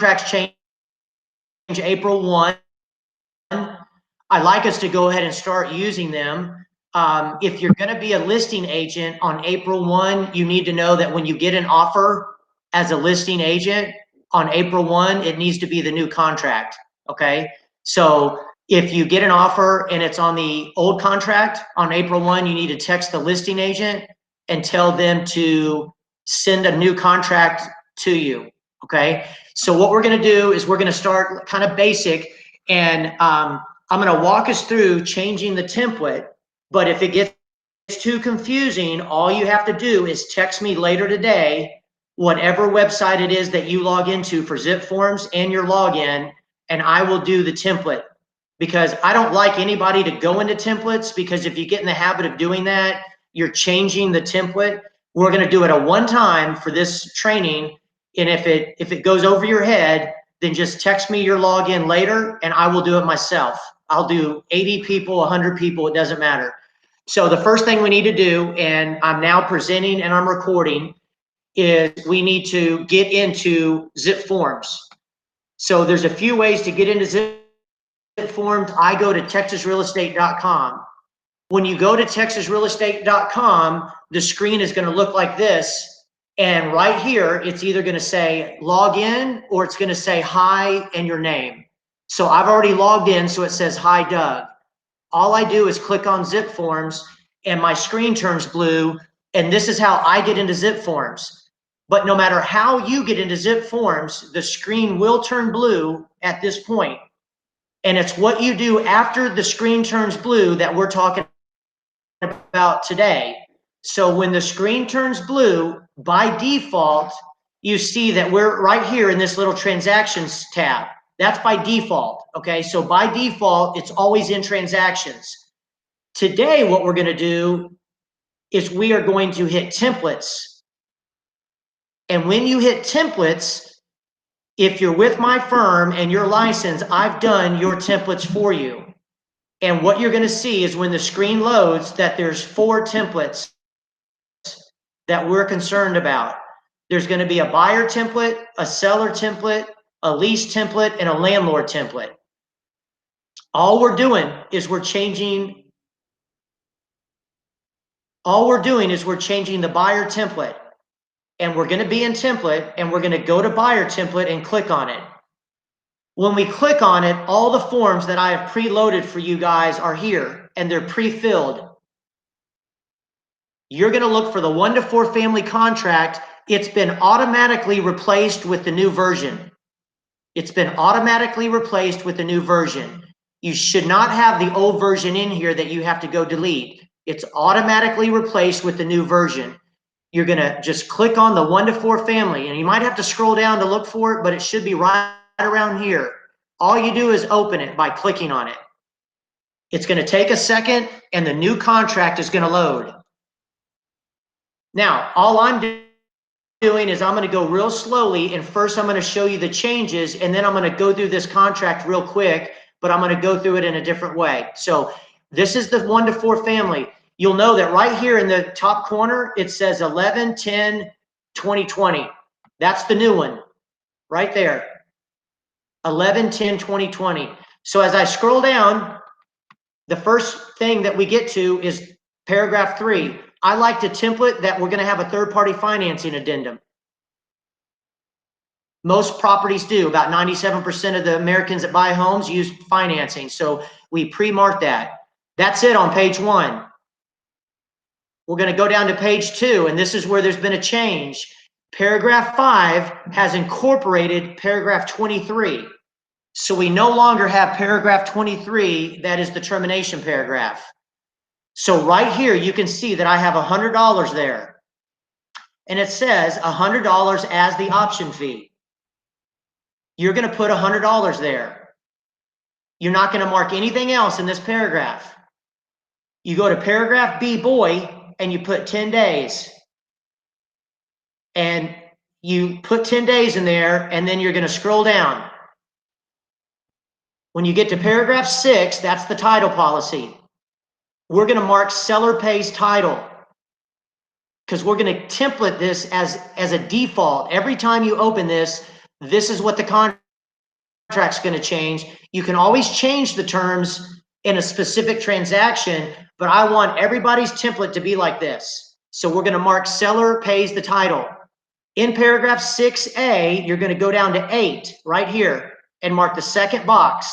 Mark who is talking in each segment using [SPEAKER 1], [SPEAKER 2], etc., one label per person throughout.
[SPEAKER 1] contracts change April 1. I'd like us to go ahead and start using them. If you're going to be a listing agent on April 1, you need to know that when you get an offer as a listing agent on April 1, it needs to be the new contract. Okay. So if you get an offer and it's on the old contract on April 1, you need to text the listing agent and tell them to send a new contract to you. Okay. So what we're going to do is we're going to start kind of basic, and I'm going to walk us through changing the template. But if it gets too confusing, all you have to do is text me later today, whatever website it is that you log into for zip forms and your login, and I will do the template. Because I don't like anybody to go into templates, because if you get in the habit of doing that, you're changing the template. We're going to do it a one time for this training. And if it goes over your head, then just text me your login later and I will do it myself. I'll do 80 people, 100 people, it doesn't matter. So the first thing we need to do, and I'm now presenting and I'm recording, is we need to get into zip forms. So there's a few ways to get into zip forms. I go to texasrealestate.com. When you go to texasrealestate.com, the screen is going to look like this. And right here, it's either going to say log in or it's going to say hi and your name. So I've already logged in, so it says hi, Doug. All I do is click on zip forms and my screen turns blue. And this is how I get into zip forms. But no matter how you get into zip forms, the screen will turn blue at this point. And it's what you do after the screen turns blue that we're talking about today. So when the screen turns blue, by default, you see that we're right here in this little transactions tab. That's by default, okay? So by default, it's always in transactions. Today, what we're gonna do is we are going to hit templates. And when you hit templates, if you're with my firm and you're licensed, I've done your templates for you. And what you're gonna see is when the screen loads that there's 4 templates that we're concerned about. There's going to be a buyer template, a seller template, a lease template, and a landlord template. All we're doing is we're changing the buyer template. And we're going to be in template, and we're going to go to buyer template and click on it. When we click on it, all the forms that I have preloaded for you guys are here, and they're pre-filled. You're going to look for the 1 to 4 family contract. It's been automatically replaced with the new version. It's been automatically replaced with the new version. You should not have the old version in here that you have to go delete. It's automatically replaced with the new version. You're going to just click on the 1 to 4 family, and you might have to scroll down to look for it, but it should be right around here. All you do is open it by clicking on it. It's going to take a second, and the new contract is going to load. Now, all I'm doing is I'm going to go real slowly, and first I'm going to show you the changes, and then I'm going to go through this contract real quick, but I'm going to go through it in a different way. So this is the 1 to 4 family. You'll know that right here in the top corner, it says 11/10/2020. That's the new one right there. 11/10/2020. So as I scroll down, the first thing that we get to is paragraph 3. I like to template that we're going to have a third-party financing addendum. Most properties do. About 97% of the Americans that buy homes use financing. So we pre-mark that. That's it on page 1. We're going to go down to page 2, and this is where there's been a change. Paragraph 5 has incorporated paragraph 23. So we no longer have paragraph 23. That is the termination paragraph. So right here, you can see that I have $100 there. And it says $100 as the option fee. You're going to put $100 there. You're not going to mark anything else in this paragraph. You go to paragraph B, boy, and you put 10 days. And you put 10 days in there, and then you're going to scroll down. When you get to paragraph 6, that's the title policy. We're going to mark seller pays title, because we're going to template this as a default. Every time you open this, This is what the contract's going to change. You can always change the terms in a specific transaction, but I want everybody's template to be like this. So we're going to mark seller pays the title. In paragraph 6A, you're going to go down to 8 right here and mark the second box.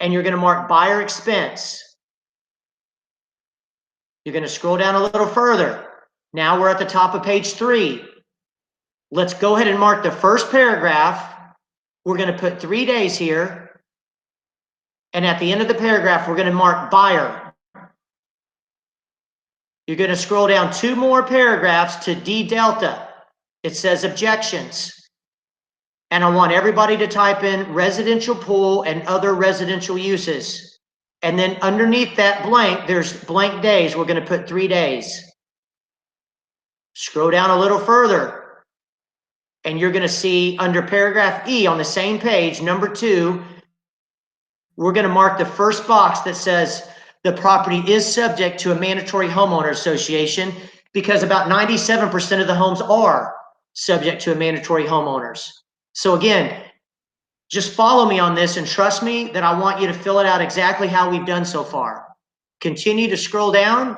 [SPEAKER 1] And you're going to mark buyer expense. You're going to scroll down a little further. Now we're at the top of page 3. Let's go ahead and mark the first paragraph. We're going to put 3 days here. And at the end of the paragraph, we're going to mark buyer. You're going to scroll down 2 more paragraphs to D delta. It says objections. And I want everybody to type in residential pool and other residential uses. And then underneath that blank, there's blank days. We're going to put 3 days. Scroll down a little further. And you're going to see under paragraph E on the same page, number 2, we're going to mark the first box that says the property is subject to a mandatory homeowner association, because about 97% of the homes are subject to a mandatory homeowners. So again, just follow me on this and trust me that I want you to fill it out exactly how we've done so far. Continue to scroll down.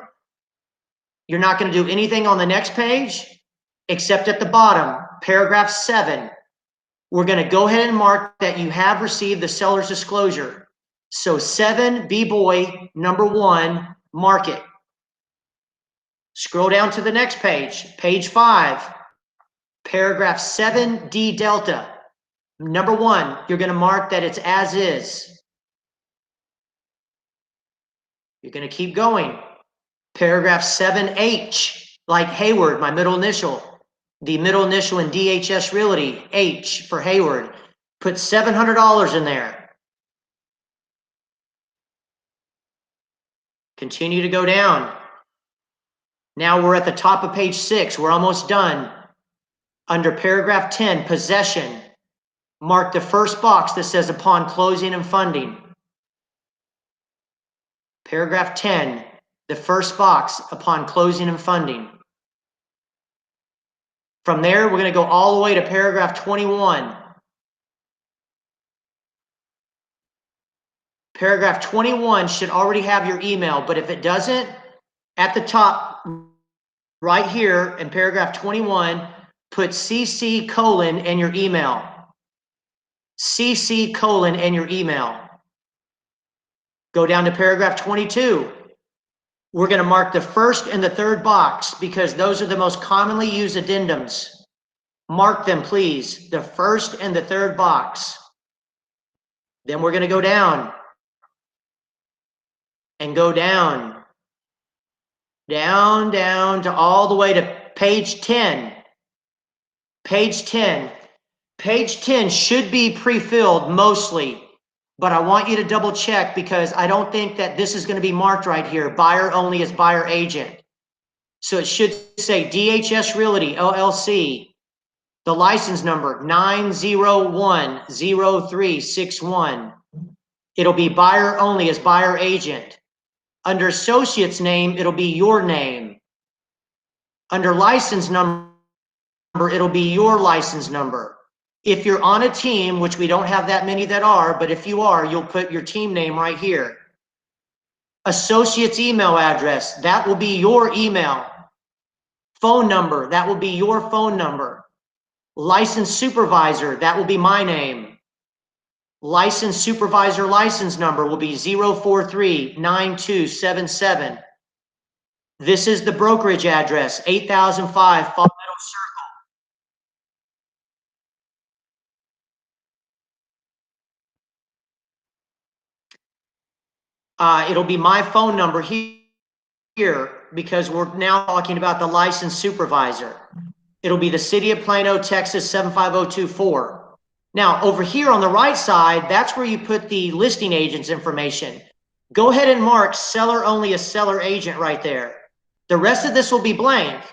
[SPEAKER 1] You're not going to do anything on the next page except at the bottom, paragraph 7. We're going to go ahead and mark that you have received the seller's disclosure. So 7, B-boy, number 1, mark it. Scroll down to the next page, page 5, paragraph 7, D delta. Number 1, you're going to mark that it's as is. You're going to keep going. Paragraph 7H, like Hayward, my middle initial. The middle initial in DHS Realty, H for Hayward. Put $700 in there. Continue to go down. Now we're at the top of page 6. We're almost done. Under paragraph 10, possession, mark the first box that says upon closing and funding. Paragraph 10, the first box upon closing and funding. From there, we're going to go all the way to paragraph 21. Paragraph 21 should already have your email, but if it doesn't, at the top right here in paragraph 21, put CC colon and your email. CC colon and your email. Go down to paragraph 22. We're going to mark the first and the third box because those are the most commonly used addendums. Mark them, please, the first and the third box. Then we're going to go down and go down, down to all the way to page 10. Page 10. Page 10 should be pre-filled mostly, but I want you to double check because I don't think that this is going to be marked right here. Buyer only is buyer agent. So it should say DHS Realty, LLC. The license number 9010361. It'll be buyer only as buyer agent. Under associate's name, it'll be your name. Under license number, it'll be your license number. If you're on a team, which we don't have that many that are, but if you are, you'll put your team name right here. Associate's email address, that will be your email. Phone number, that will be your phone number. Licensed supervisor, that will be my name. Licensed supervisor license number will be 0439277. This is the brokerage address, 8005 Fall Meadow Circle. It'll be my phone number here because we're now talking about the licensed supervisor. It'll be the City of Plano, Texas 75024. Now, over here on the right side, that's where you put the listing agent's information. Go ahead and mark seller only as seller agent right there. The rest of this will be blank,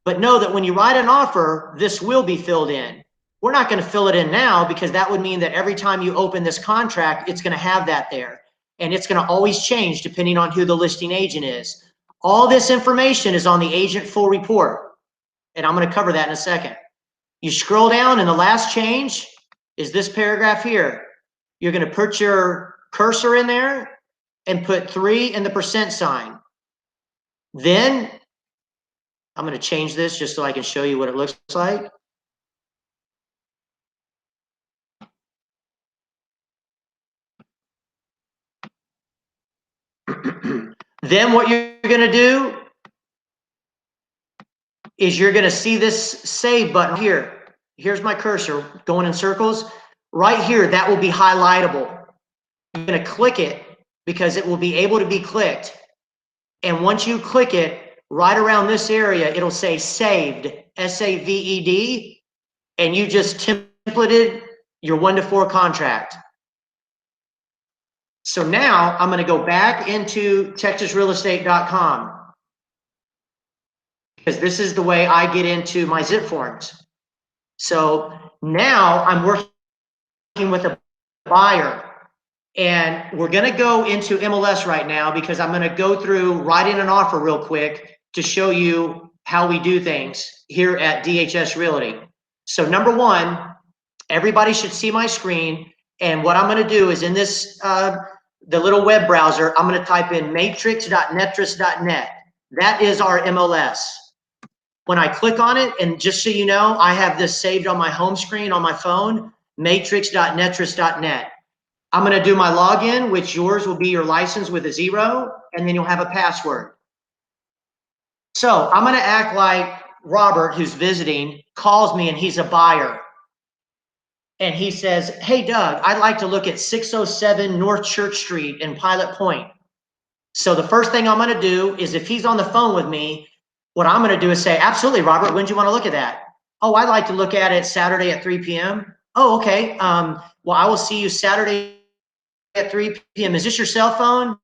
[SPEAKER 1] but know that when you write an offer, this will be filled in. We're not going to fill it in now because that would mean that every time you open this contract, it's going to have that there. And it's going to always change depending on who the listing agent is. All this information is on the agent full report. And I'm going to cover that in a second. You scroll down and the last change is this paragraph here. You're going to put your cursor in there and put 3 and the percent sign. Then I'm going to change this just so I can show you what it looks like. Then what you're going to do is you're going to see this save button here. Here's my cursor going in circles. Right here, that will be highlightable. You're going to click it because it will be able to be clicked. And once you click it, right around this area, it'll say saved, S-A-V-E-D, and you just templated your 1 to 4 contract. So now I'm going to go back into texasrealestate.com because this is the way I get into my zip forms. So now I'm working with a buyer, and we're going to go into MLS right now because I'm going to go through writing an offer real quick to show you how we do things here at DHS Realty. So number one, everybody should see my screen. And what I'm going to do is in this, the little web browser, I'm going to type in matrix.netris.net. That is our MLS. When I click on it, and just so you know, I have this saved on my home screen on my phone, matrix.netris.net. I'm going to do my login, which yours will be your license with a 0, and then you'll have a password. So I'm going to act like Robert, who's visiting, calls me and he's a buyer. And he says, hey, Doug, I'd like to look at 607 North Church Street in Pilot Point. So the first thing I'm going to do is if he's on the phone with me, what I'm going to do is say, absolutely, Robert, when do you want to look at that? Oh, I'd like to look at it Saturday at 3 p.m. Oh, okay. Well, I will see you Saturday at 3 p.m. Is this your cell phone?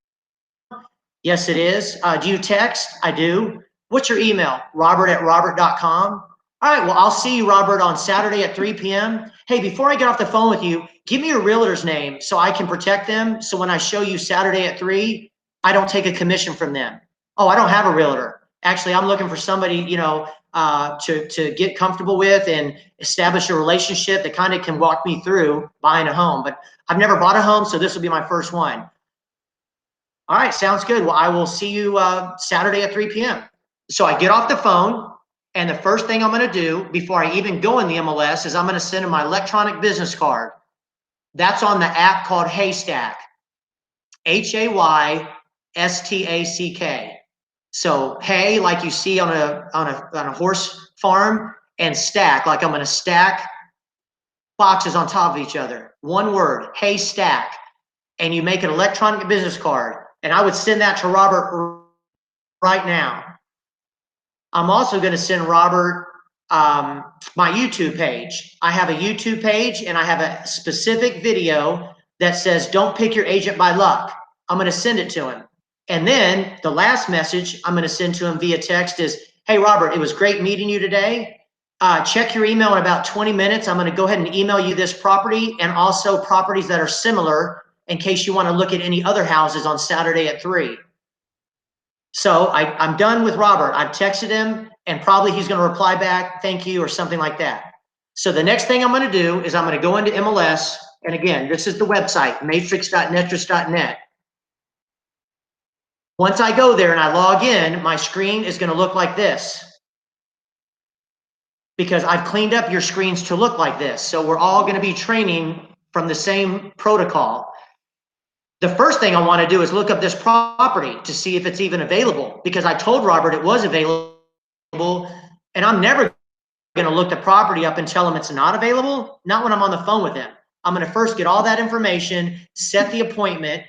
[SPEAKER 1] Yes, it is. Do you text? I do. What's your email? robert@robert.com. All right, well, I'll see you, Robert, on Saturday at 3 p.m. Hey, before I get off the phone with you, give me your realtor's name so I can protect them. So when I show you Saturday at 3, I don't take a commission from them. Oh, I don't have a realtor. Actually, I'm looking for somebody, you know, to get comfortable with and establish a relationship that kind of can walk me through buying a home. But I've never bought a home, so this will be my first one. All right, sounds good. Well, I will see you Saturday at 3 p.m. So I get off the phone, and the first thing I'm going to do before I even go in the MLS is I'm going to send him my electronic business card. That's on the app called Haystack, Haystack. So hay, like you see on a horse farm, and stack, like I'm going to stack boxes on top of each other. One word, Haystack, and you make an electronic business card. And I would send that to Robert right now. I'm also going to send Robert my YouTube page. I have a YouTube page and I have a specific video that says, don't pick your agent by luck. I'm going to send it to him. And then the last message I'm going to send to him via text is, hey, Robert, it was great meeting you today. Check your email in about 20 minutes. I'm going to go ahead and email you this property and also properties that are similar in case you want to look at any other houses on Saturday at 3. So I'm done with Robert. I've texted him and probably he's going to reply back, thank you, or something like that. So the next thing I'm going to do is I'm going to go into MLS. And again, this is the website, matrix.netris.net. Once I go there and I log in, my screen is going to look like this because I've cleaned up your screens to look like this. So we're all going to be training from the same protocol. The first thing I want to do is look up this property to see if it's even available because I told Robert it was available and I'm never going to look the property up and tell him it's not available. Not when I'm on the phone with him. I'm going to first get all that information, set the appointment.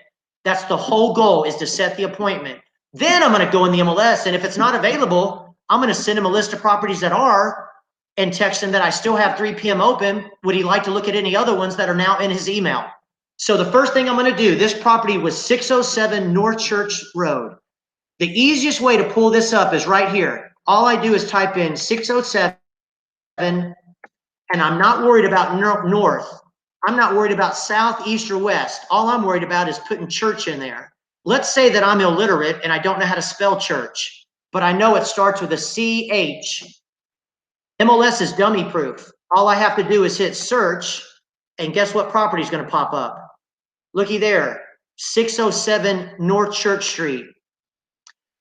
[SPEAKER 1] That's the whole goal, is to set the appointment. Then I'm going to go in the MLS, and if it's not available, I'm going to send him a list of properties that are and text him that I still have 3 p.m. open. Would he like to look at any other ones that are now in his email? So the first thing I'm going to do, this property was 607 North Church Road. The easiest way to pull this up is right here. All I do is type in 607, and I'm not worried about north. I'm not worried about south, east, or west. All I'm worried about is putting church in there. Let's say that I'm illiterate and I don't know how to spell church, but I know it starts with a CH. MLS is dummy proof. All I have to do is hit search, and guess what property is going to pop up? Looky there, 607 North Church Street.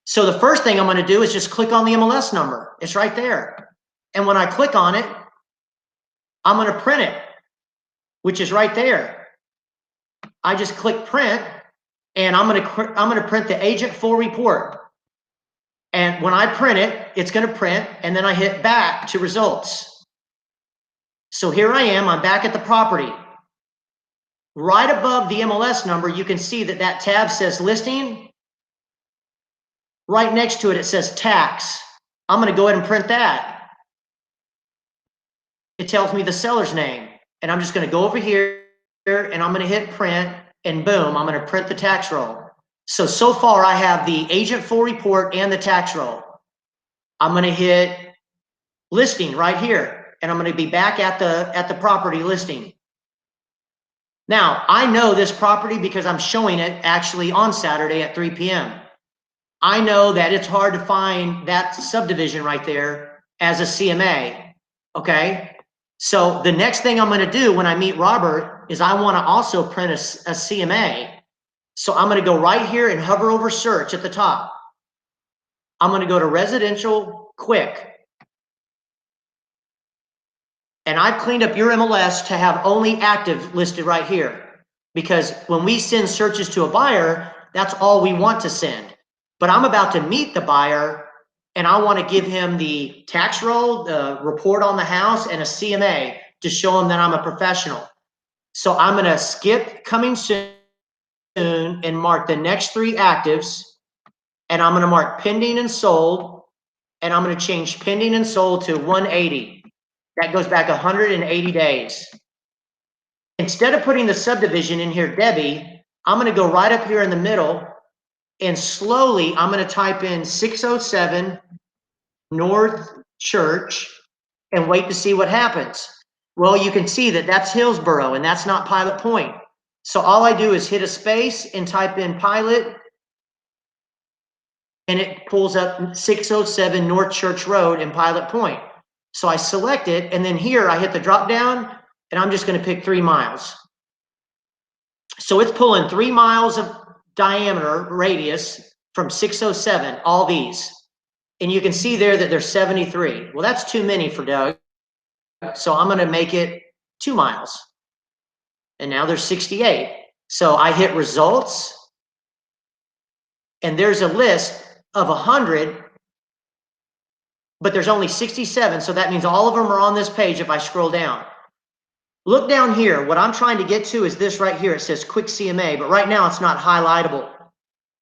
[SPEAKER 1] So the first thing I'm going to do is just click on the MLS number. It's right there. And when I click on it, I'm going to print it, which is right there. I just click print, and I'm going to print the agent full report. And when I print it, it's going to print, and then I hit back to results. So here I am, I'm back at the property. Right above the MLS number, you can see that that tab says listing. Right next to it, it says tax. I'm going to go ahead and print that. It tells me the seller's name, and I'm just going to go over here and I'm going to hit print, and boom, I'm going to print the tax roll. So far I have the agent full report and the tax roll. I'm going to hit listing right here, and I'm going to be back at the property listing. Now, I know this property because I'm showing it actually on Saturday at 3 p.m. I know that it's hard to find that subdivision right there as a CMA, okay? So the next thing I'm gonna do when I meet Robert is I wanna also print a CMA. So I'm gonna go right here and hover over search at the top. I'm gonna go to residential quick. And I've cleaned up your MLS to have only active listed right here, because when we send searches to a buyer, that's all we want to send. But I'm about to meet the buyer, and I want to give him the tax roll, the report on the house, and a CMA to show him that I'm a professional. So I'm going to skip coming soon and mark the next 3 actives, and I'm going to mark pending and sold, and I'm going to change pending and sold to 180. That goes back 180 days. Instead of putting the subdivision in here, Debbie, I'm going to go right up here in the middle, and slowly I'm going to type in 607 North Church and wait to see what happens. Well, you can see that that's Hillsborough and that's not Pilot Point. So all I do is hit a space and type in Pilot, and it pulls up 607 North Church Road in Pilot Point. So I select it, and then here I hit the drop down, and I'm just going to pick 3 miles. So it's pulling 3 miles of diameter radius from 607, all these. And you can see there that there's 73. Well, that's too many for Doug. So I'm going to make it 2 miles. And now there's 68. So I hit results, and there's a list of 100, but there's only 67. So that means all of them are on this page if I scroll down. Look down here. What I'm trying to get to is this right here. It says quick CMA, but right now it's not highlightable.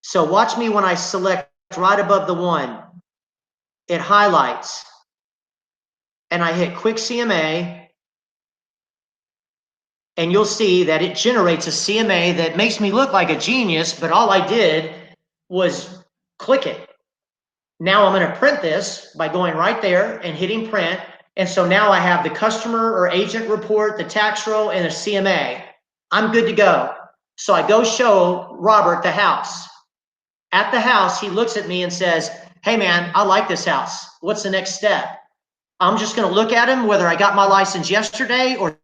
[SPEAKER 1] So watch me when I select right above the 1. It highlights. And I hit quick CMA. And you'll see that it generates a CMA that makes me look like a genius, but all I did was click it. Now I'm going to print this by going right there and hitting print. And so now I have the customer or agent report, the tax roll, and a CMA. I'm good to go. So I go show Robert the house. At the house, he looks at me and says, "Hey man, I like this house. What's the next step?" I'm just going to look at him, whether I got my license yesterday or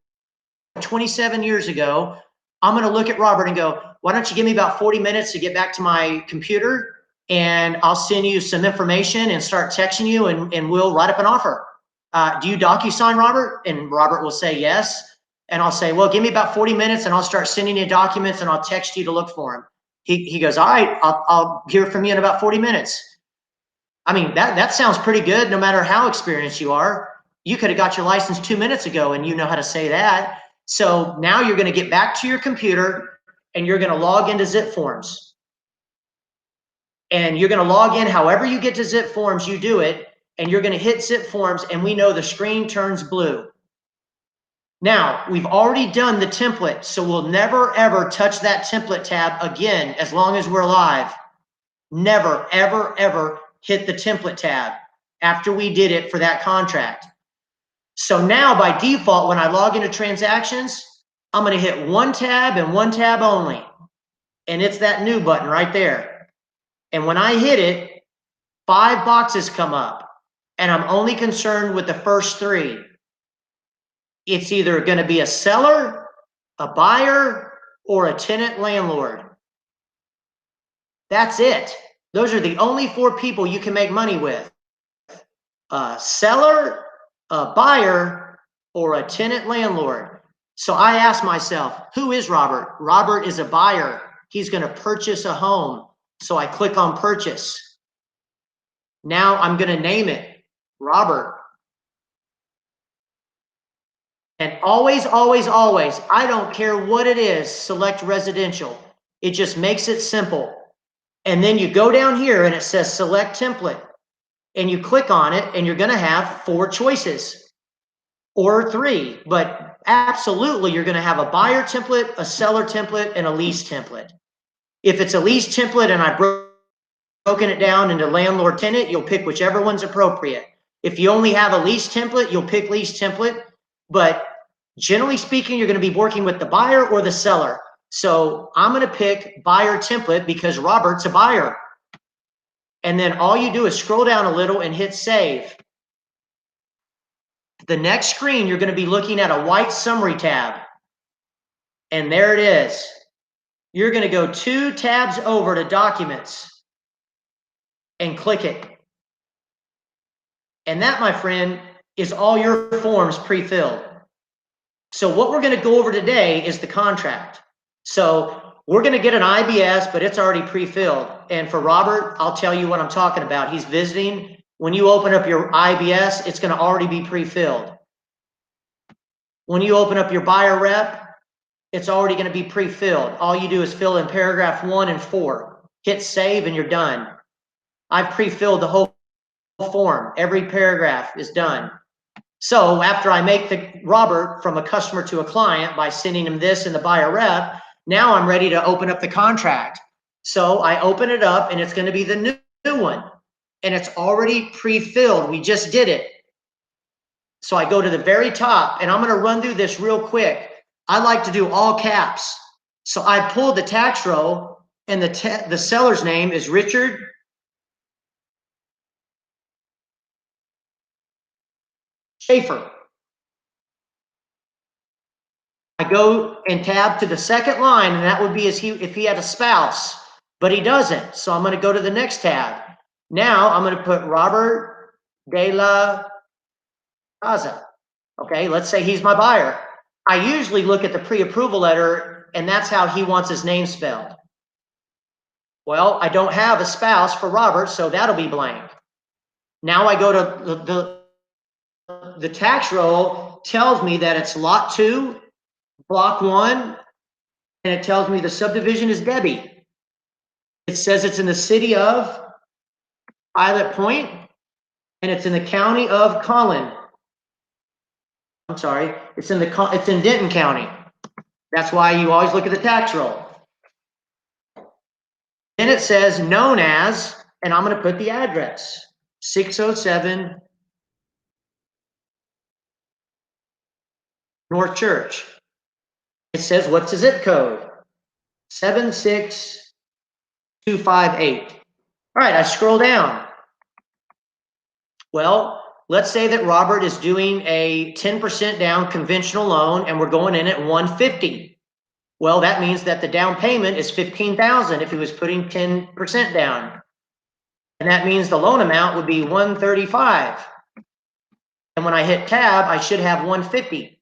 [SPEAKER 1] 27 years ago. I'm going to look at Robert and go, "Why don't you give me about 40 minutes to get back to my computer, and I'll send you some information and start texting you, and we'll write up an offer. Do you DocuSign, Robert?" And Robert will say yes. And I'll say, "Well, give me about 40 minutes and I'll start sending you documents and I'll text you to look for them." He goes, "All right, I'll hear from you in about 40 minutes. I mean, that sounds pretty good no matter how experienced you are. You could have got your license 2 minutes ago and you know how to say that. So now you're going to get back to your computer and you're going to log into Zip Forms. And you're going to log in however you get to Zip Forms, you do it. And you're going to hit Zip Forms, and we know the screen turns blue. Now, we've already done the template, so we'll never, ever touch that template tab again as long as we're alive. Never, ever, ever hit the template tab after we did it for that contract. So now by default, when I log into transactions, I'm going to hit 1 tab and 1 tab only. And it's that new button right there. And when I hit it, 5 boxes come up. And I'm only concerned with the first 3. it's either going to be a seller, a buyer, or a tenant landlord. That's it. Those are the only 4 people you can make money with. A seller, a buyer, or a tenant landlord. So I asked myself, who is Robert? Robert is a buyer. He's going to purchase a home. So I click on purchase. Now I'm going to name it Robert. And always, always, always, I don't care what it is, select residential. It just makes it simple. And then you go down here and it says select template. And you click on it and you're going to have 4 choices or 3. But absolutely, you're going to have a buyer template, a seller template, and a lease template. If it's a lease template and I've broken it down into landlord tenant, you'll pick whichever one's appropriate. If you only have a lease template, you'll pick lease template. But generally speaking, you're going to be working with the buyer or the seller. So I'm going to pick buyer template because Robert's a buyer. And then all you do is scroll down a little and hit save. The next screen, you're going to be looking at a white summary tab. And there it is. You're going to go 2 tabs over to documents and click it. And that, my friend, is all your forms pre-filled. So what we're going to go over today is the contract. So we're going to get an IBS, but it's already pre-filled. And for Robert, I'll tell you what I'm talking about. He's visiting. When you open up your IBS, it's going to already be pre-filled. When you open up your buyer rep, it's already going to be pre-filled. All you do is fill in paragraph 1 and 4. Hit save and you're done. I've pre-filled the whole form. Every paragraph is done. So after I make the Robert from a customer to a client by sending him this in the buyer rep, now I'm ready to open up the contract. So I open it up and it's going to be the new one. And it's already pre-filled. We just did it. So I go to the very top and I'm going to run through this real quick. I like to do all caps. So I pulled the tax roll and the seller's name is Richard Schaefer. I go and tab to the second line, and that would be if he had a spouse, but he doesn't. So I'm going to go to the next tab. Now I'm going to put Robert de la Casa. Okay, let's say he's my buyer. I usually look at the pre-approval letter, and that's how he wants his name spelled. Well, I don't have a spouse for Robert, so that'll be blank. Now I go to the tax roll tells me that it's lot 2, block 1, and it tells me the subdivision is Debbie. It says it's in the city of Pilot Point, and it's in the county of Collin. I'm sorry, it's in Denton County. That's why you always look at the tax roll. Then it says known as, and I'm going to put the address, 607 North Church. It says what's the zip code? 76258. All right, I scroll down. Well, let's say that Robert is doing a 10% down conventional loan and we're going in at 150. Well, that means that the down payment is $15,000 if he was putting 10% down. And that means the loan amount would be 135. And when I hit tab, I should have 150.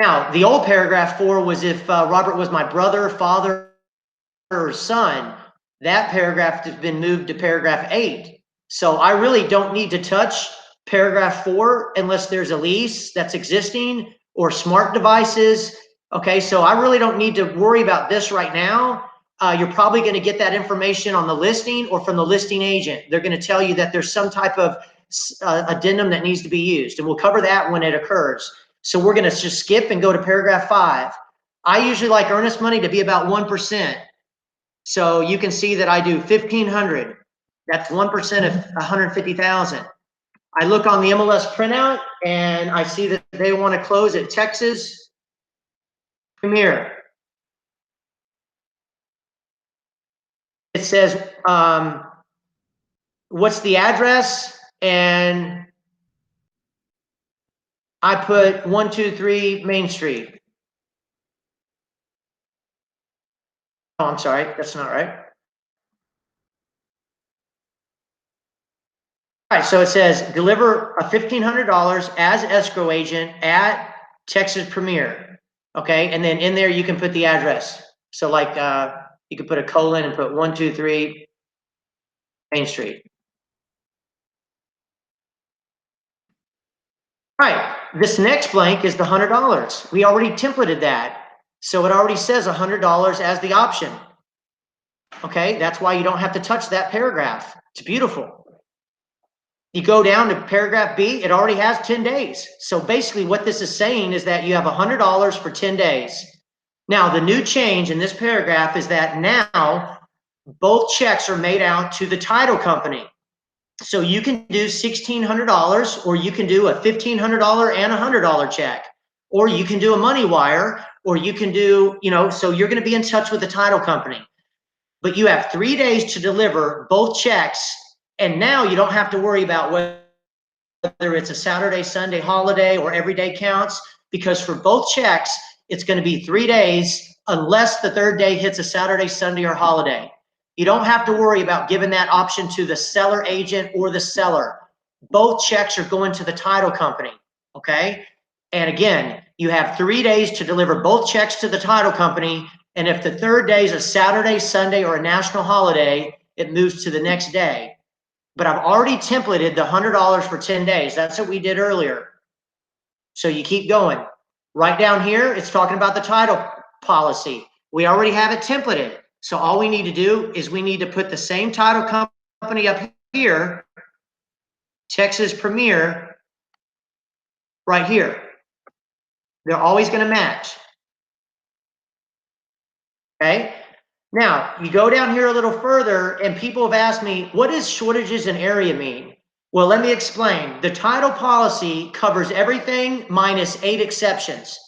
[SPEAKER 1] Now, the old paragraph 4 was if Robert was my brother, father, or son. That paragraph has been moved to paragraph 8. So I really don't need to touch paragraph 4 unless there's a lease that's existing or smart devices. Okay, so I really don't need to worry about this right now. You're probably going to get that information on the listing or from the listing agent. They're going to tell you that there's some type of addendum that needs to be used, and we'll cover that when it occurs. So we're going to just skip and go to paragraph 5. I usually like earnest money to be about 1%. So you can see that I do 1,500. That's 1% of 150,000. I look on the MLS printout and I see that they want to close at Texas Premier. It says, what's the address? And I put 123 Main Street. Oh, I'm sorry, that's not right. All right, so it says deliver a $1,500 as escrow agent at Texas Premier. Okay, and then in there you can put the address. So like you could put a colon and put 123 Main Street. All right, this next blank is the $100. We already templated that. So it already says $100 as the option. Okay, that's why you don't have to touch that paragraph. It's beautiful. You go down to paragraph B, it already has 10 days. So basically what this is saying is that you have $100 for 10 days. Now, the new change in this paragraph is that now both checks are made out to the title company. So you can do $1,600, or you can do a $1,500 and a $100 check, or you can do a money wire, or you can do, so you're going to be in touch with the title company. But you have 3 days to deliver both checks, and now you don't have to worry about whether it's a Saturday, Sunday, holiday, or every day counts, because for both checks, it's going to be 3 days unless the third day hits a Saturday, Sunday, or holiday. You don't have to worry about giving that option to the seller agent or the seller. Both checks are going to the title company, okay? And again, you have 3 days to deliver both checks to the title company, and if the third day is a Saturday, Sunday, or a national holiday, it moves to the next day. But I've already templated the $100 for 10 days. That's what we did earlier. So you keep going. Right down here, it's talking about the title policy. We already have it templated. So all we need to do is we need to put the same title company up here, Texas Premier, right here. They're always going to match. Okay. Now, you go down here a little further, and people have asked me, what does shortages in area mean? Well, let me explain. The title policy covers everything minus 8 exceptions,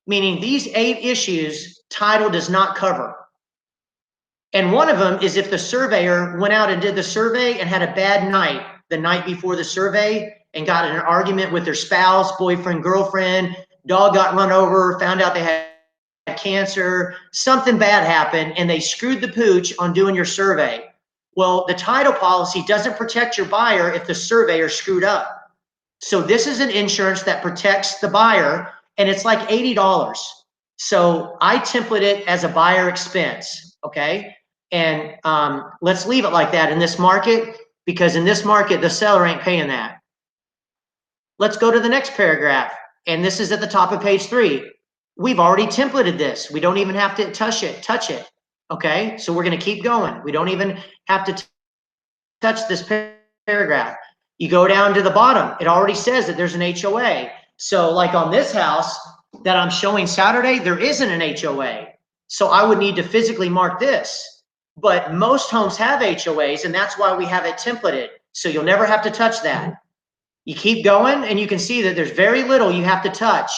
[SPEAKER 1] meaning these 8 issues title does not cover. And one of them is if the surveyor went out and did the survey and had a bad night the night before the survey and got in an argument with their spouse, boyfriend, girlfriend, dog got run over, found out they had cancer, something bad happened, and they screwed the pooch on doing your survey. Well, the title policy doesn't protect your buyer if the surveyor screwed up. So this is an insurance that protects the buyer, and it's like $80. So I template it as a buyer expense, okay? And let's leave it like that in this market, because in this market, the seller ain't paying that. Let's go to the next paragraph, and this is at the top of page 3. We've already templated this. We don't even have to touch it. Okay, so we're going to keep going. We don't even have to touch this paragraph. You go down to the bottom. It already says that there's an HOA. So like on this house that I'm showing Saturday, there isn't an HOA. So I would need to physically mark this. But most homes have HOAs, and that's why we have it templated. So you'll never have to touch that. You keep going, and you can see that there's very little you have to touch.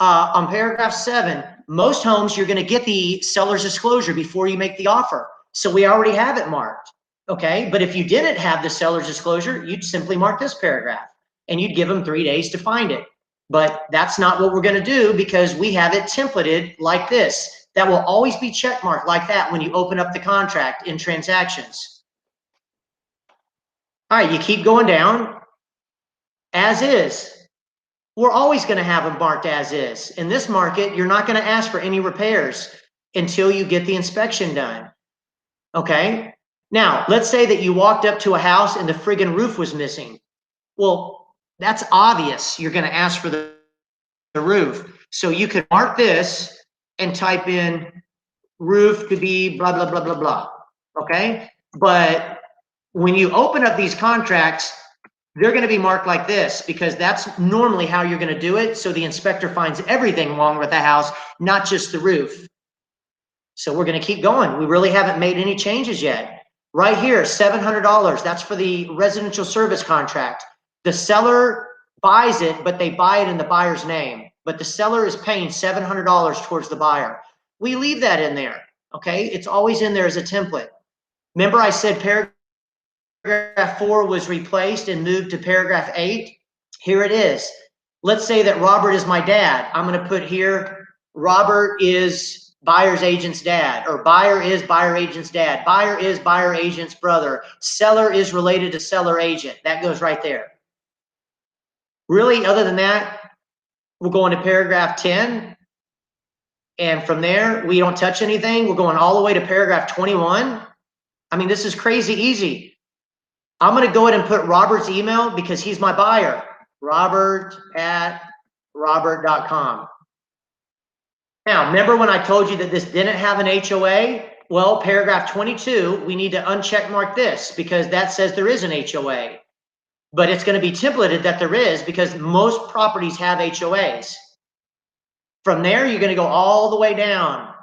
[SPEAKER 1] On paragraph 7, most homes you're going to get the seller's disclosure before you make the offer. So we already have it marked. Okay, but if you didn't have the seller's disclosure, you'd simply mark this paragraph and you'd give them 3 days to find it. But that's not what we're going to do, because we have it templated like this. That will always be checkmarked like that when you open up the contract in transactions. All right, you keep going down. As is. We're always going to have them marked as is. In this market, you're not going to ask for any repairs until you get the inspection done. Okay? Now, let's say that you walked up to a house and the friggin' roof was missing. Well, that's obvious. You're going to ask for the roof. So you could mark this and type in roof to be blah, blah, blah, blah, blah. Okay? But when you open up these contracts, they're going to be marked like this, because that's normally how you're going to do it. So the inspector finds everything wrong with the house, not just the roof. So we're going to keep going. We really haven't made any changes yet. Right here, $700. That's for the residential service contract. The seller buys it, but they buy it in the buyer's name. But the seller is paying $700 towards the buyer. We leave that in there. Okay. It's always in there as a template. Remember I said paragraph 4 was replaced and moved to paragraph 8. Here it is. let's say that Robert is my dad. I'm going to put here, Robert is buyer's agent's dad, or buyer is buyer agent's dad. Buyer is buyer agent's brother. Seller is related to seller agent. That goes right there. Really, other than that, we'll go into paragraph 10. And from there, we don't touch anything. We're going all the way to paragraph 21. I mean, this is crazy easy. I'm going to go ahead and put Robert's email because he's my buyer. Robert@robert.com. Now, remember when I told you that this didn't have an HOA? Well, paragraph 22, we need to uncheck mark this because that says there is an HOA. But it's going to be templated that there is because most properties have HOAs. From there, you're going to go all the way down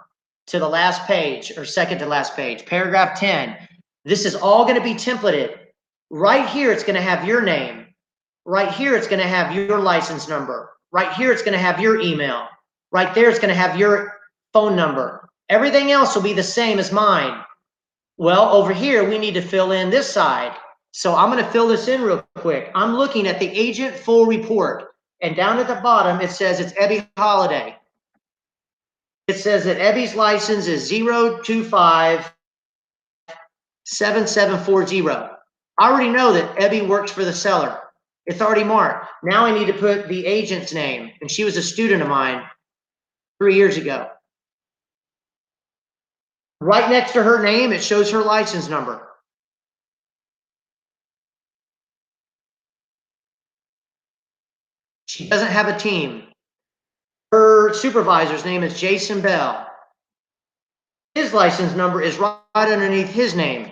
[SPEAKER 1] to the last page or second to last page, paragraph 10. This is all going to be templated. Right here, it's going to have your name. Right here, it's going to have your license number. Right here, it's going to have your email. Right there, it's going to have your phone number. Everything else will be the same as mine. Well, over here, we need to fill in this side. So I'm going to fill this in real quick. I'm looking at the agent full report. And down at the bottom, it says it's Ebby Holiday. It says that Ebby's license is 0257740. I already know that Ebby works for the seller. It's already marked. Now I need to put the agent's name. And she was a student of mine 3 years ago. Right next to her name, it shows her license number. She doesn't have a team. Her supervisor's name is Jason Bell. His license number is right underneath his name.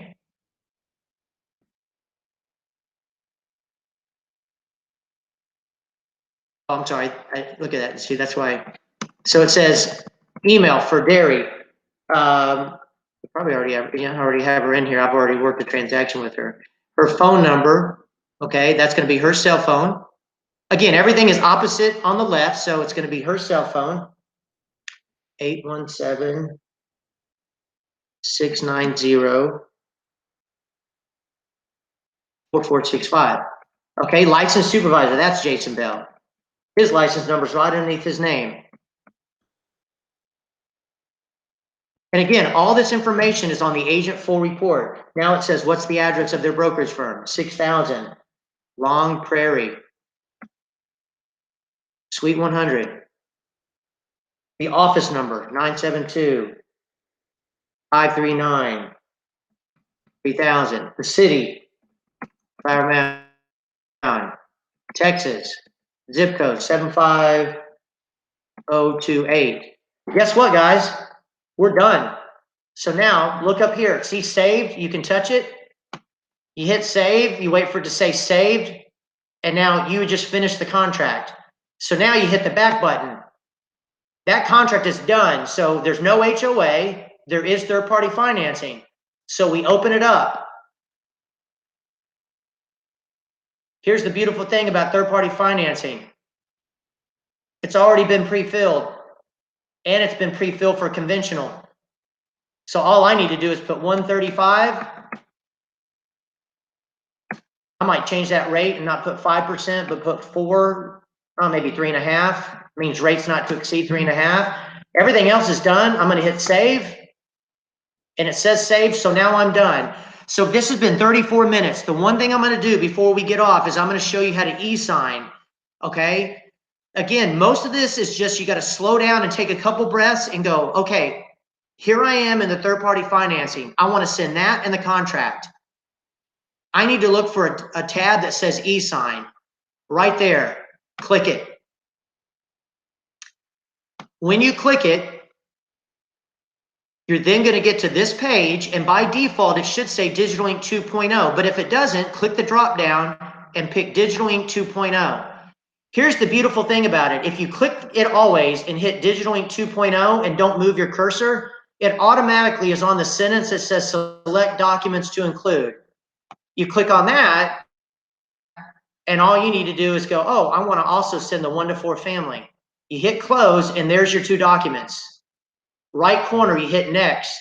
[SPEAKER 1] Oh, I'm sorry. Look at that. See, that's why. So it says email for Derry. Probably already have, I already have her in here. I've already worked the transaction with her. Her phone number. Okay, that's going to be her cell phone. Again, everything is opposite on the left, so it's going to be her cell phone. 817-690-4465. Okay, licensed supervisor, that's Jason Bell. His license number is right underneath his name. And again, all this information is on the agent full report. Now it says, what's the address of their brokerage firm? 6000 Long Prairie, Suite 100. The office number, 972-539-3000. The city, Flower Mound, Texas, zip code 75028. Guess what, guys? We're done. So now look up here. See saved? You can touch it. You hit save. You wait for it to say saved. And now you just finished the contract. So now you hit the back button. That contract is done. So there's no HOA. There is third-party financing. So we open it up. Here's the beautiful thing about third-party financing. It's already been pre-filled. And it's been pre-filled for conventional. So all I need to do is put 135. I might change that rate and not put 5%, but put 4, maybe 3.5. Means rates not to exceed 3.5. Everything else is done. I'm going to hit save. And it says save, so now I'm done. So this has been 34 minutes. The one thing I'm going to do before we get off is I'm going to show you how to e-sign. Okay? Again, most of this is just you got to slow down and take a couple breaths and go, okay, here I am in the third-party financing. I want to send that and the contract. I need to look for a tab that says e-sign. Right there. Click it. When you click it, you're then going to get to this page, and by default, it should say Digital Ink 2.0. But if it doesn't, click the drop down and pick Digital Ink 2.0. Here's the beautiful thing about it. If you click it always and hit Digital Ink 2.0 and don't move your cursor, it automatically is on the sentence that says select documents to include. You click on that, and all you need to do is go, oh, I want to also send the 1 to 4 family. You hit close, and there's your 2 documents. Right corner, you hit next.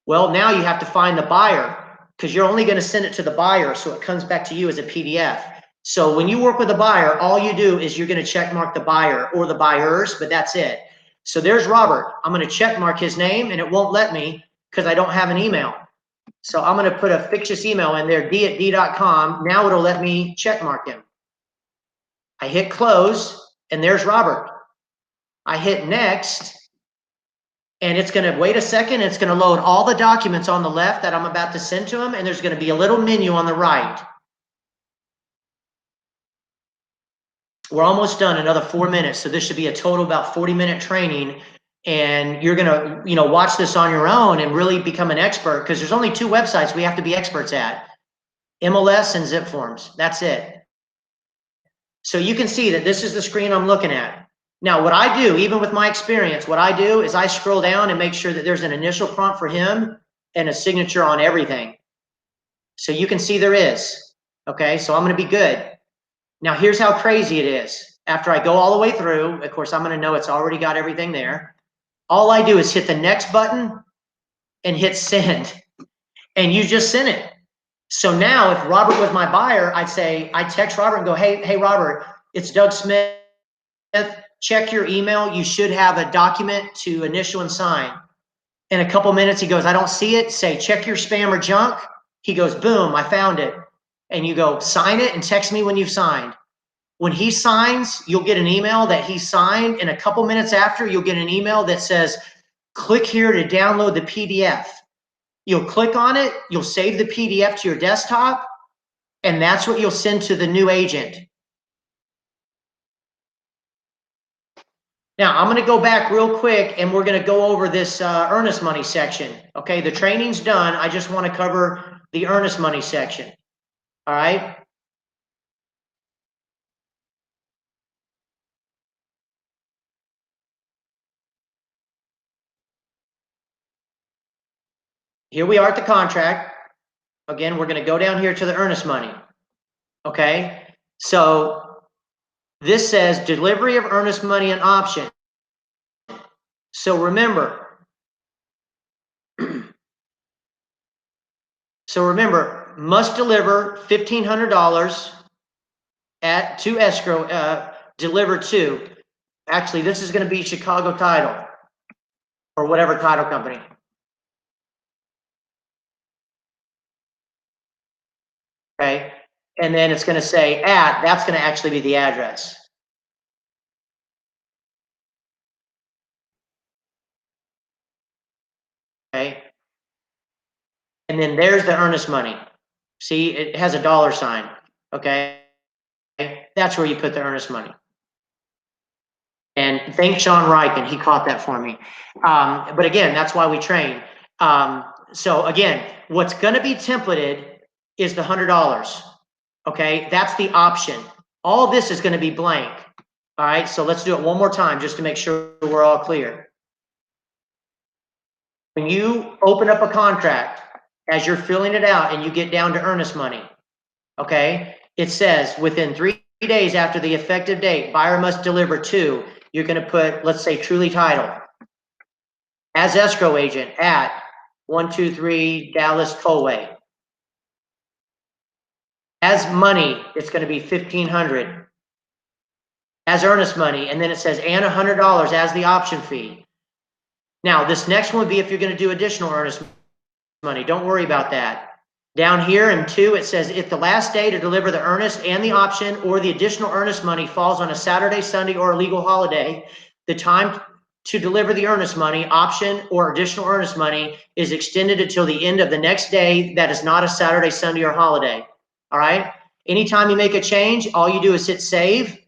[SPEAKER 1] Well, now you have to find the buyer because you're only going to send it to the buyer, so it comes back to you as a PDF. So when you work with a buyer, all you do is you're going to check mark the buyer or the buyers, but that's it. So there's Robert. I'm going to check mark his name, and it won't let me because I don't have an email. So I'm going to put a fictitious email in there, d@d.com. Now it'll let me check mark him. I hit close, and there's Robert. I hit next, and it's going to wait a second. It's going to load all the documents on the left that I'm about to send to him, and there's going to be a little menu on the right. We're almost done, another 4 minutes. So this should be a total about 40-minute training. And you're going to, watch this on your own and really become an expert, because there's only 2 websites we have to be experts at: MLS and Zip Forms. That's it. So you can see that this is the screen I'm looking at. Now, what I do, even with my experience, what I do is I scroll down and make sure that there's an initial prompt for him and a signature on everything. So you can see there is. Okay, so I'm going to be good. Now, here's how crazy it is. After I go all the way through, of course, I'm going to know it's already got everything there. All I do is hit the next button and hit send, and you just sent it. So now if Robert was my buyer, I'd text Robert and go, hey, Robert, it's Doug Smith. Check your email. You should have a document to initial and sign. In a couple minutes, he goes, I don't see it. Say, check your spam or junk. He goes, boom, I found it. And you go, sign it and text me when you've signed. When he signs, you'll get an email that he signed. And a couple minutes after, you'll get an email that says, click here to download the PDF. You'll click on it. You'll save the PDF to your desktop. And that's what you'll send to the new agent. Now, I'm going to go back real quick, and we're going to go over this earnest money section. Okay, the training's done. I just want to cover the earnest money section. All right. Here we are at the contract. Again, we're going to go down here to the earnest money. Okay, so this says delivery of earnest money an option. So remember, must deliver $1,500 to escrow, delivered to. Actually, this is going to be Chicago Title or whatever title company. Okay, and then it's going to say at. That's going to actually be the address. Okay, and then there's the earnest money. See, it has a dollar sign. Okay, that's where you put the earnest money. And thank Sean Riken, he caught that for me. But again, that's why we train. So again, what's going to be templated is the $100. Okay, that's the option. All this is going to be blank. All right, so let's do it one more time just to make sure we're all clear. When you open up a contract, as you're filling it out and you get down to earnest money, okay, it says within 3 days after the effective date, buyer must deliver to. You're going to put, let's say, Truly Title as escrow agent at 123 Dallas Tollway. As money, it's going to be $1,500 as earnest money, and then it says and $100 as the option fee. Now, this next one would be if you're going to do additional earnest money. Don't worry about that. Down here in 2, it says if the last day to deliver the earnest and the option or the additional earnest money falls on a Saturday, Sunday, or a legal holiday, the time to deliver the earnest money, option, or additional earnest money is extended until the end of the next day that is not a Saturday, Sunday, or holiday. All right? Anytime you make a change, all you do is hit save,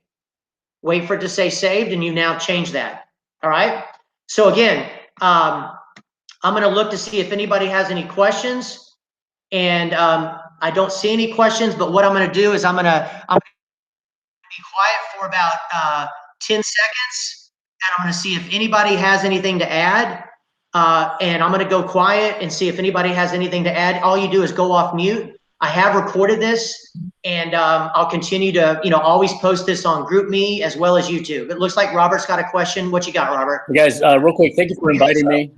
[SPEAKER 1] wait for it to say saved, and you now change that. All right? So again, I'm going to look to see if anybody has any questions. And I don't see any questions, but what I'm going to do is I'm going to be quiet for about 10 seconds, and I'm going to see if anybody has anything to add. And I'm going to go quiet and see if anybody has anything to add. All you do is go off mute. I have recorded this, and I'll continue to, always post this on GroupMe as well as YouTube. It looks like Robert's got a question. What you got, Robert?
[SPEAKER 2] Hey guys, real quick, thank you for inviting me.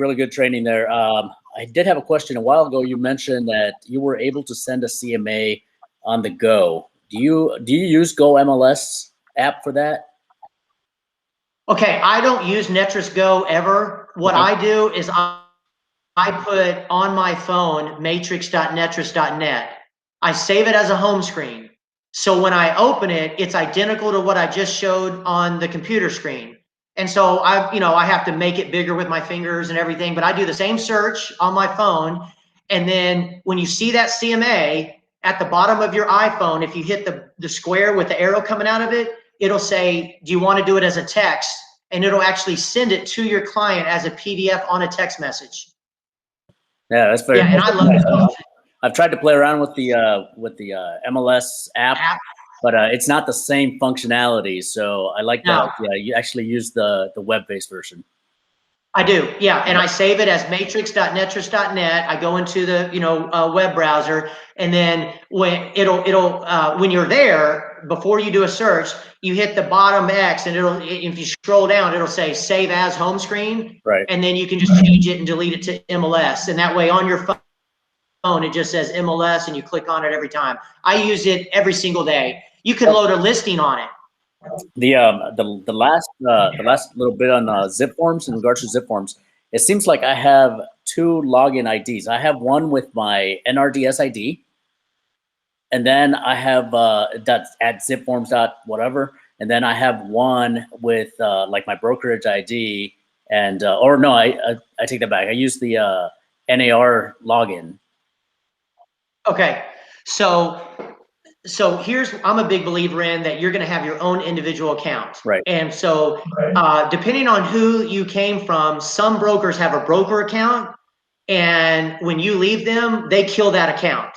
[SPEAKER 2] Really good training there. I did have a question a while ago. You mentioned that you were able to send a CMA on the go. Do you use Go MLS app for that?
[SPEAKER 1] Okay, I don't use Netris Go ever. What
[SPEAKER 2] Okay.
[SPEAKER 1] I do is I put on my phone matrix.netris.net. I save it as a home screen. So when I open it, it's identical to what I just showed on the computer screen. And so I have to make it bigger with my fingers and everything, but I do the same search on my phone. And then when you see that CMA at the bottom of your iPhone, if you hit the square with the arrow coming out of it, it'll say, do you want to do it as a text? And it'll actually send it to your client as a PDF on a text message.
[SPEAKER 2] Yeah, that's very.
[SPEAKER 1] Yeah, and I love it.
[SPEAKER 2] I've tried to play around with the MLS app, but it's not the same functionality. So I like that. Yeah, you actually use the web-based version. I
[SPEAKER 1] do, yeah, and I save it as matrix.netris.net. I go into the web browser, and then when when you're there, before you do a search, you hit the bottom X, and if you scroll down, it'll say save as home screen,
[SPEAKER 2] right?
[SPEAKER 1] And then you can just change it and delete it to MLS, and that way on your phone it just says MLS, and you click on it every time. I use it every single day. You can load a listing on it.
[SPEAKER 2] The last little bit on zip forms, in regards to zip forms, it seems like I have two login IDs. I have one with my NRDS ID, and then I have that's at zipforms whatever, and then I have one with like my brokerage ID, and or no, I take that back. I use the NAR login.
[SPEAKER 1] Okay, so I'm a big believer in that you're going to have your own individual account.
[SPEAKER 2] Right.
[SPEAKER 1] And so depending on who you came from, some brokers have a broker account, and when you leave them, they kill that account.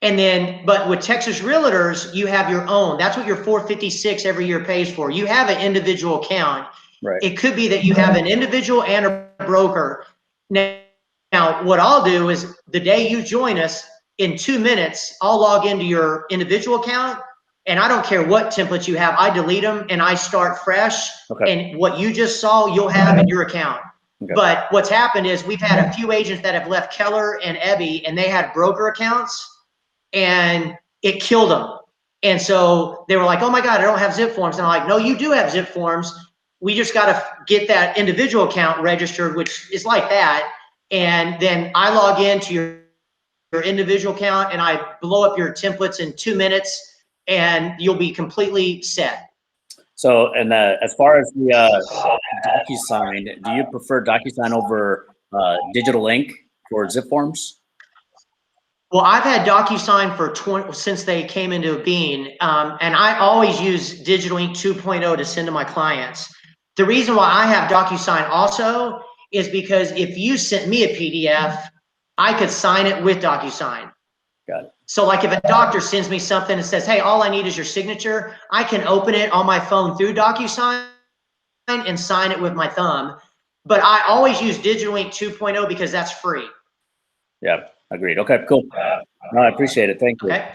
[SPEAKER 1] And then, but with Texas Realtors, you have your own. That's what your 456 every year pays for. You have an individual account.
[SPEAKER 2] Right.
[SPEAKER 1] It could be that you have an individual and a broker. Now, what I'll do is the day you join us, in 2 minutes, I'll log into your individual account, and I don't care what templates you have. I delete them and I start fresh.
[SPEAKER 2] Okay.
[SPEAKER 1] And what you just saw, you'll have in your account.
[SPEAKER 2] Okay.
[SPEAKER 1] But what's happened is we've had a few agents that have left Keller and Ebby, and they had broker accounts, and it killed them. And so they were like, oh my God, I don't have zip forms. And I'm like, no, you do have zip forms. We just got to get that individual account registered, which is like that. And then I log into your individual account, and I blow up your templates in 2 minutes, and you'll be completely set.
[SPEAKER 2] So, and as far as the DocuSign, do you prefer DocuSign over Digital Ink for zip forms?
[SPEAKER 1] Well, I've had DocuSign since they came into being, and I always use Digital Ink 2.0 to send to my clients. The reason why I have DocuSign also is because if you sent me a PDF, I could sign it with DocuSign.
[SPEAKER 2] Got it.
[SPEAKER 1] So like if a doctor sends me something and says, hey, all I need is your signature, I can open it on my phone through DocuSign and sign it with my thumb. But I always use Digital Ink 2.0 because that's free.
[SPEAKER 2] Yeah, agreed. Okay, cool. No, I appreciate it. Thank you.
[SPEAKER 1] Okay.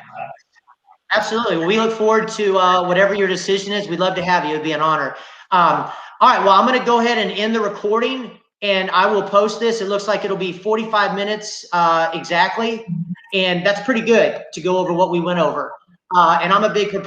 [SPEAKER 1] Absolutely. We look forward to whatever your decision is. We'd love to have you. It'd be an honor. All right. Well, I'm going to go ahead and end the recording, and I will post this. It looks like it'll be 45 minutes exactly. And that's pretty good to go over what we went over. And I'm a big proponent